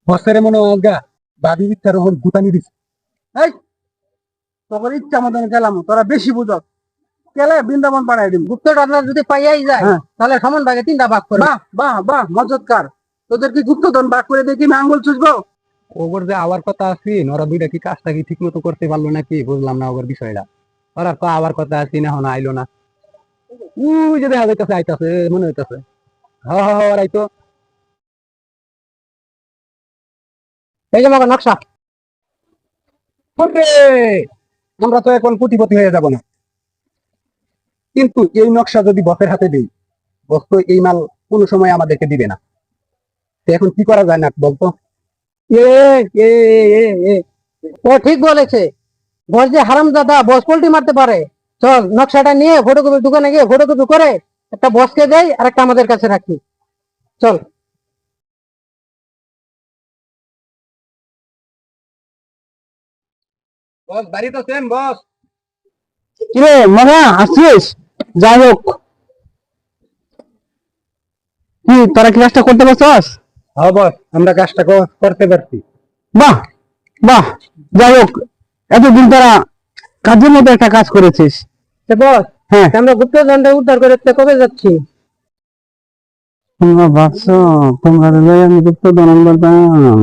বছরে মনে হয় গা ভাবি ইচ্ছার ওহন গুতানি দিছে। এই তোর ইচ্ছা মতন গেলাম, তোরা বেশি বুঝক গেলে বৃন্দাবন বানাই দিম। গুপ্ত রান্না যদি পাইয়াই যায় তাহলে সমান ভাগে 3টা ভাগ করে। বাহ বাহ বাহ, মজৎকার। তোদের কি গুপ্তধন ভাগ করে দেখি আমি আঙ্গুল চুষবো? ওগর যে আবার কথা আছে, ওরা দুইটা কি কাজটা কি ঠিক মতো করতে পারলো নাকি বুঝলাম না ওগর বিষয়টা। ওরা তো আবার কথা আছে না, হন আইলো না। উই যে দেখা যাইতেছে আইতাছে মনে হইতাছে। হ্যাঁ হ্যাঁ হ্যাঁ, আইতো। এই যে আমাকে নকশা। ওরে, আমরা তো এখন কোটিপতি হয়ে যাব না, কিন্তু এই নকশা যদি বসের হাতে দিই, বস তো এই মাল কোনো সময় আমাদেরকে দিবে না। তো এখন কি করা যায় না বলতো? এ এ এ এ ও ঠিক বলেছে। বস যে হারামজাদা, বস পোল্টি মারতে পারে। চল নকশাটা নিয়ে ফটোকপি দোকানে গিয়ে ফটোকপি করে একটা বসকে দেই আর একটা আমাদের কাছে রাখি। চল। বস বাড়িতে আছেন বস? কিরে মামা, আসছিস? যাই হোক, কি তোরা কি কাজটা করতে পারছস? হ্যাঁ বস, আমরা কাজটা করতে পারছি। বাহ বাহ, যাই হোক, এতদিন তোরা কাজের মধ্যে একটা কাজ করেছিস। বস, হ্যাঁ, আমরা গুপ্তধনটা উদ্ধার করে কবে যাচ্ছি? তোমরা ভাবছো তোমরা আমি গুপ্তধন আনবাম?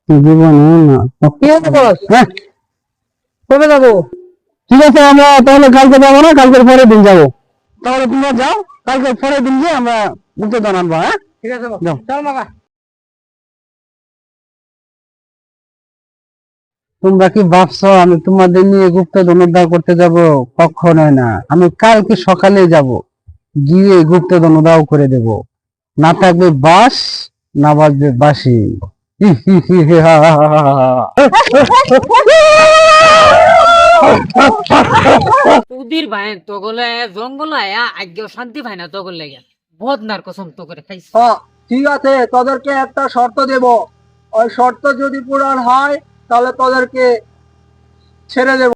জীবনে না। কি হচ্ছে বস? হ্যাঁ, কবে যাবো? ঠিক আছে, আমরা তাহলে কালকে যাবো না, কালকের পরের দিন যাবো। তাহলে তোমরা যাও, কালকে পরের দিন গিয়ে আমরা গুপ্তধন আনবো। হ্যাঁ ঠিক আছে, যাও। চল মামা। তোমরা কি ভাবছো আমি তোমাদের নিয়ে গুপ্তধন উদ্ধার করতে যাব? কখনোই না। আমি কালকে সকালে যাব, গিয়ে গুপ্তধন উধাও করে দেব। না থাকবে বাঁশ, না বাজবে বাঁশি। হি হি হি হি, হা হা হা হা হা। উদির ভাই তগলে জঙ্গল আয়া আজ্ঞা শান্তি ভাই না তগল লাগে বদনার কসম তো করে খাইছ। ঠিক আছে, তোদেরকে একটা শর্ত দেব। ওই শর্ত যদি পূরণ হয় তাহলে তোদেরকে ছেড়ে দেব।